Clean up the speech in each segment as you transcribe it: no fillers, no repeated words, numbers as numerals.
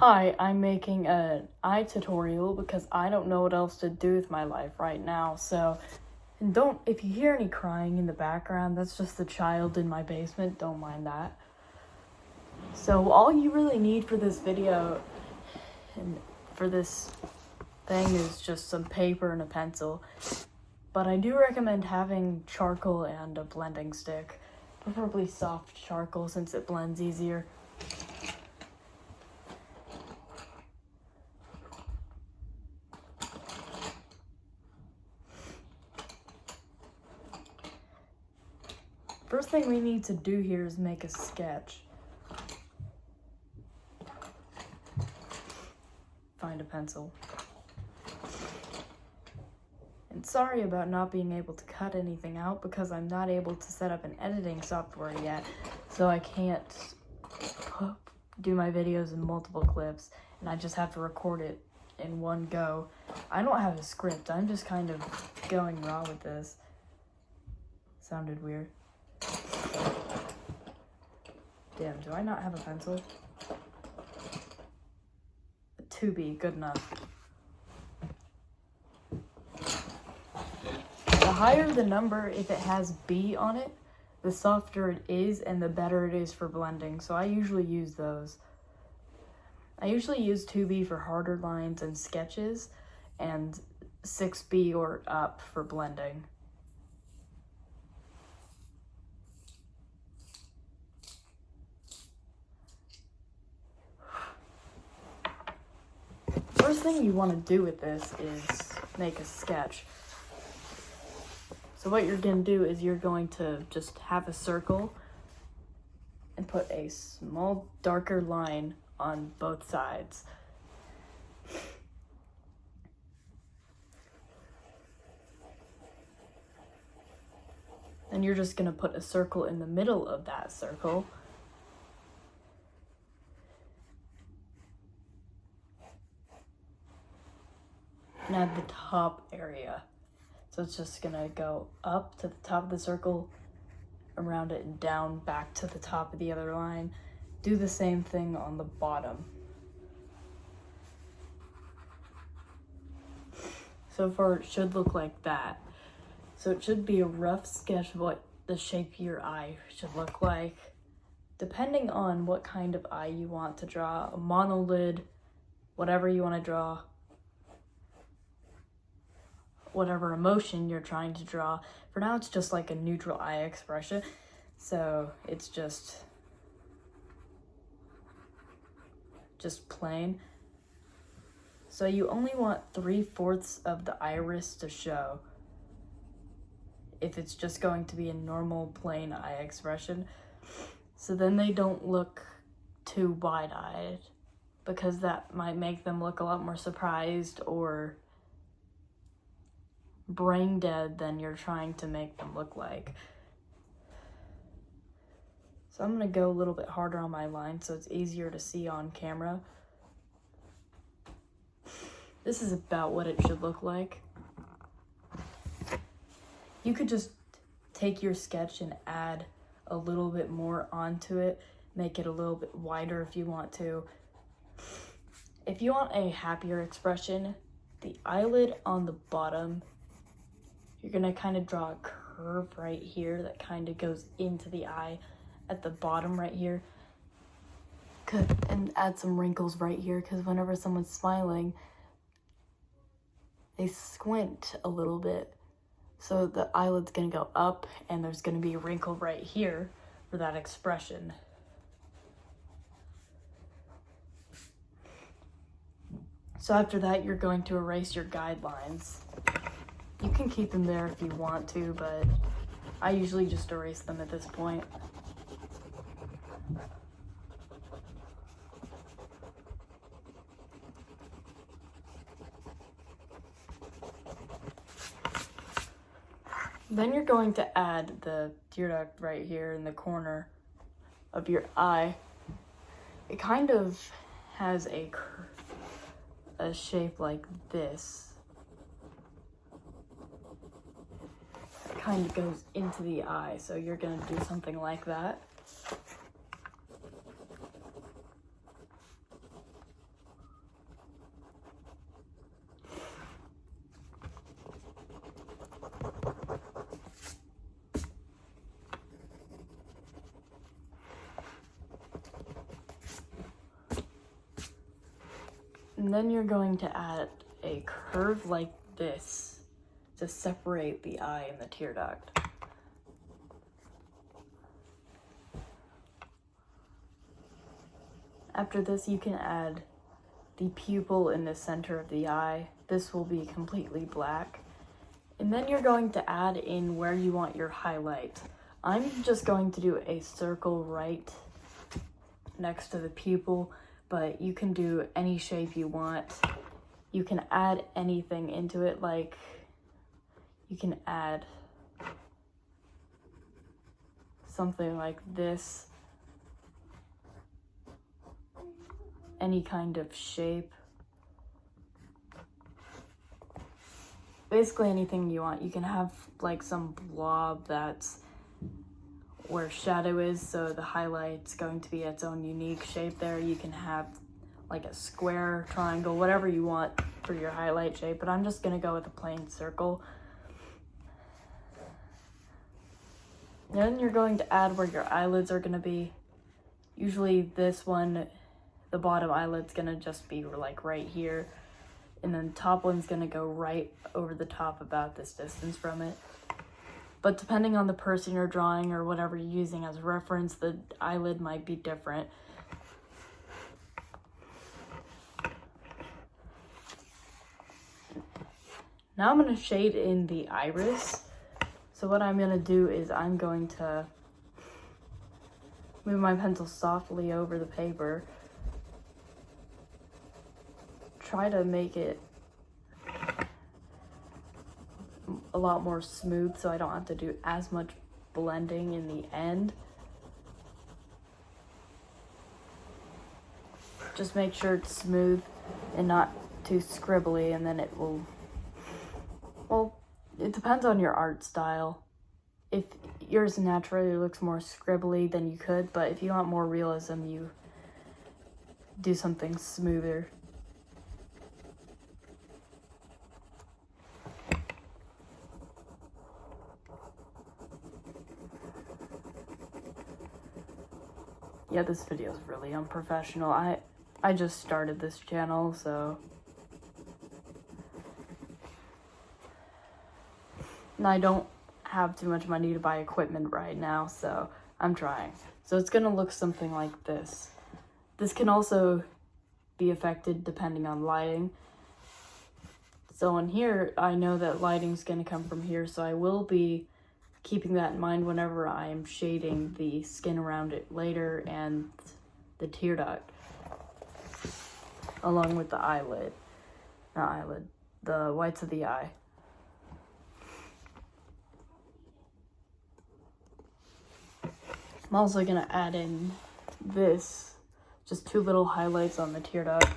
Hi, I'm making an eye tutorial because I don't know what else to do with my life right now. And if you hear any crying in the background, that's just the child in my basement. Don't mind that. So all you really need for this video and for this thing is just some paper and a pencil. But I do recommend having charcoal and a blending stick, preferably soft charcoal since it blends easier. First thing we need to do here is make a sketch. Find a pencil. And sorry about not being able to cut anything out because I'm not able to set up an editing software yet, so I can't do my videos in multiple clips, and I just have to record it in one go. I don't have a script, I'm just kind of going raw with this. Sounded weird. Damn, do I not have a pencil? A 2B, good enough. The higher the number, if it has B on it, the softer it is and the better it is for blending. So I usually use those. I usually use 2B for harder lines and sketches, and 6B or up for blending. First thing you want to do with this is make a sketch. So what you're going to do is you're going to just have a circle and put a small darker line on both sides. Then you're just going to put a circle in the middle of that circle. And add the top area. So it's just gonna go up to the top of the circle, around it and down, back to the top of the other line. Do the same thing on the bottom. So far it should look like that. So it should be a rough sketch of what the shape of your eye should look like. Depending on what kind of eye you want to draw, a monolid, whatever you want to draw, whatever emotion you're trying to draw. For now, it's just like a neutral eye expression. So it's just plain. So you only want 3/4 of the iris to show if it's just going to be a normal plain eye expression. So then they don't look too wide-eyed, because that might make them look a lot more surprised or brain dead than you're trying to make them look like. So I'm gonna go a little bit harder on my line so it's easier to see on camera. This is about what it should look like. You could just take your sketch and add a little bit more onto it, make it a little bit wider if you want to. If you want a happier expression, the eyelid on the bottom, you're gonna kind of draw a curve right here that kind of goes into the eye at the bottom right here. Good, and add some wrinkles right here, because whenever someone's smiling, they squint a little bit. So the eyelid's gonna go up and there's gonna be a wrinkle right here for that expression. So after that, you're going to erase your guidelines. You can keep them there if you want to, but I usually just erase them at this point. Then you're going to add the tear duct right here in the corner of your eye. It kind of has a shape like this. Kind of goes into the eye, so you're gonna do something like that. And then you're going to add a curve like this to separate the eye and the tear duct. After this, you can add the pupil in the center of the eye. This will be completely black. And then you're going to add in where you want your highlight. I'm just going to do a circle right next to the pupil, but you can do any shape you want. You can add anything into it, like you can add something like this, any kind of shape. Basically anything you want. You can have like some blob that's where shadow is, so the highlight's going to be its own unique shape there. You can have like a square, triangle, whatever you want for your highlight shape, but I'm just gonna go with a plain circle. Then you're going to add where your eyelids are gonna be. Usually this one, the bottom eyelid's gonna just be like right here, and then the top one's gonna go right over the top about this distance from it. But depending on the person you're drawing or whatever you're using as a reference, the eyelid might be different. Now I'm going to shade in the iris. So what I'm going to do is I'm going to move my pencil softly over the paper. Try to make it a lot more smooth so I don't have to do as much blending in the end. Just make sure it's smooth and not too scribbly, and then it will, well, it depends on your art style. If yours naturally looks more scribbly, then you could, but if you want more realism, you do something smoother. Yeah, this video is really unprofessional. I just started this channel, so. And I don't have too much money to buy equipment right now, so I'm trying. So it's gonna look something like this. This can also be affected depending on lighting. So in here, I know that lighting's gonna come from here, so I will be keeping that in mind whenever I am shading the skin around it later and the tear duct, along with the eyelid, not eyelid, the whites of the eye. I'm also gonna add in this, just 2 little highlights on the tear duct.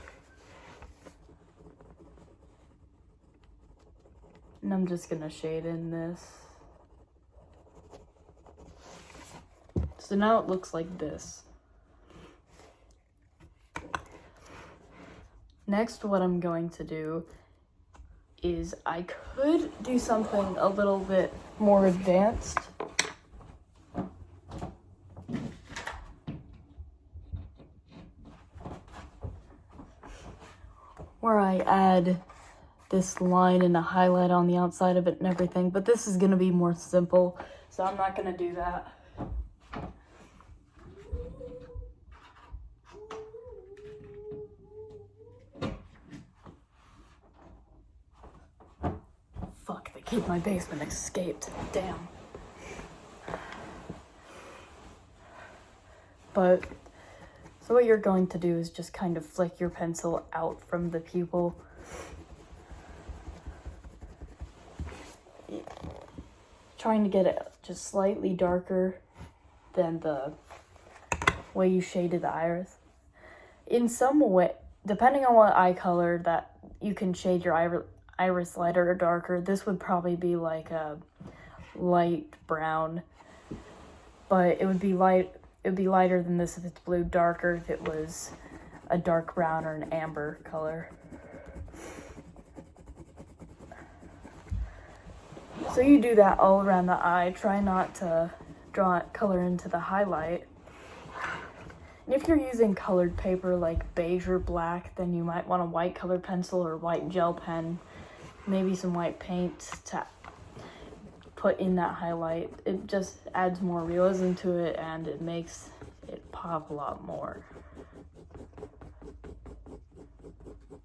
And I'm just gonna shade in this. So now it looks like this. Next, what I'm going to do is I could do something a little bit more advanced. Where I add this line and a highlight on the outside of it and everything, but this is gonna be more simple, so I'm not gonna do that. Fuck, the kid in my basement escaped. Damn. But, so what you're going to do is just kind of flick your pencil out from the pupil. Trying to get it just slightly darker than the way you shaded the iris. In some way, depending on what eye color that you can shade your iris lighter or darker, this would probably be like a light brown, but it would be lighter than this if it's blue, darker if it was a dark brown or an amber color. So you do that all around the eye. Try not to draw color into the highlight. And if you're using colored paper like beige or black, then you might want a white colored pencil or white gel pen, maybe some white paint to put in that highlight. It just adds more realism to it and it makes it pop a lot more.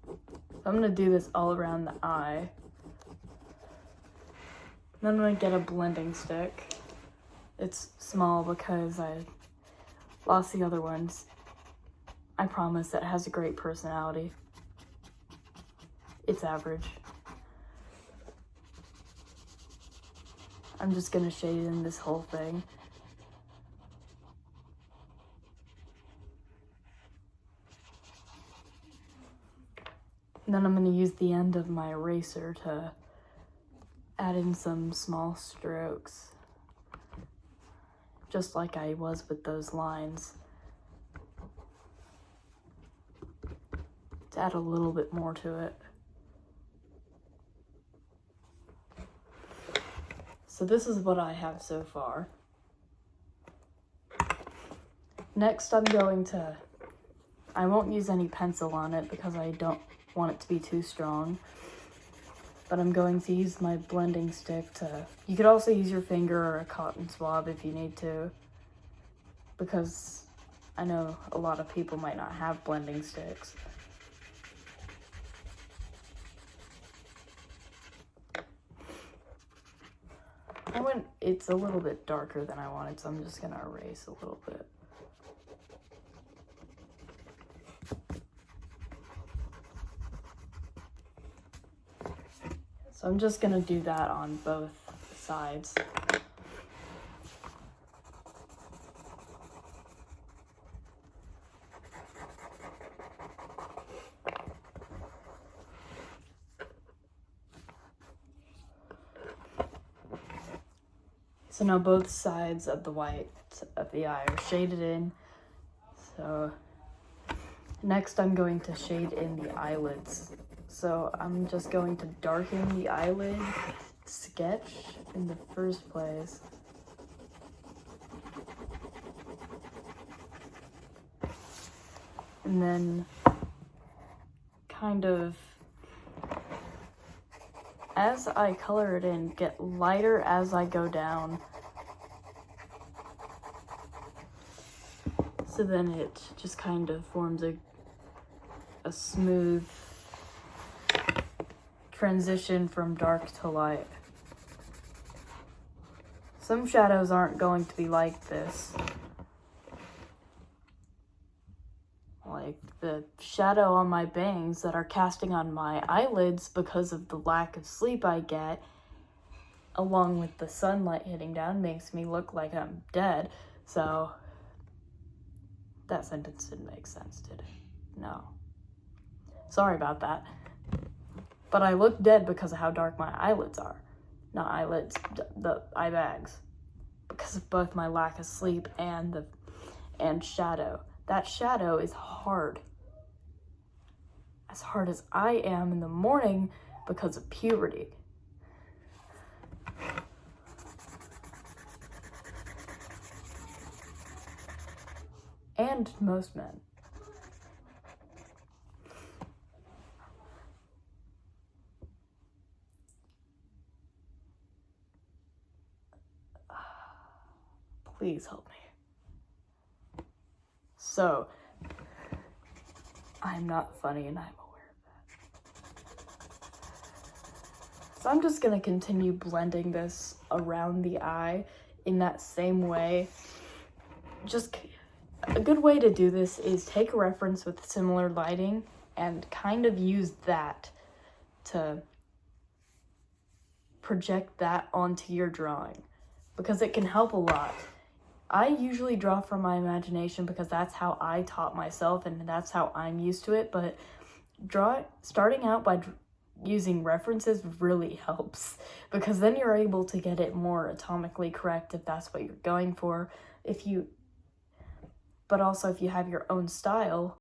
So I'm going to do this all around the eye. Then I'm going to get a blending stick. It's small because I lost the other ones. I promise it has a great personality. It's average. I'm just going to shade in this whole thing. And then I'm going to use the end of my eraser to add in some small strokes, just like I was with those lines, to add a little bit more to it. So this is what I have so far. Next I won't use any pencil on it because I don't want it to be too strong. But I'm going to use my blending stick to, you could also use your finger or a cotton swab if you need to, because I know a lot of people might not have blending sticks. It's a little bit darker than I wanted, so I'm just gonna erase a little bit. So I'm just gonna do that on both sides. So now both sides of the white of the eye are shaded in. So next I'm going to shade in the eyelids. So I'm just going to darken the eyelid sketch in the first place. And then kind of, as I color it in, get lighter as I go down. So then it just kind of forms a smooth transition from dark to light. Some shadows aren't going to be like this. Like the shadow on my bangs that are casting on my eyelids because of the lack of sleep I get, along with the sunlight hitting down, makes me look like I'm dead. So that sentence didn't make sense, did it? No. Sorry about that. But I look dead because of how dark my eyelids are. Not eyelids, the eye bags. Because of both my lack of sleep and shadow. That shadow is hard. As hard as I am in the morning because of puberty. And most men. Please help me. So, I'm not funny and I'm aware of that. So I'm just gonna continue blending this around the eye in that same way. Just a good way to do this is take a reference with similar lighting and kind of use that to project that onto your drawing, because it can help a lot. I usually draw from my imagination because that's how I taught myself and that's how I'm used to it, but starting out by using references really helps, because then you're able to get it more atomically correct if that's what you're going for. But also if you have your own style,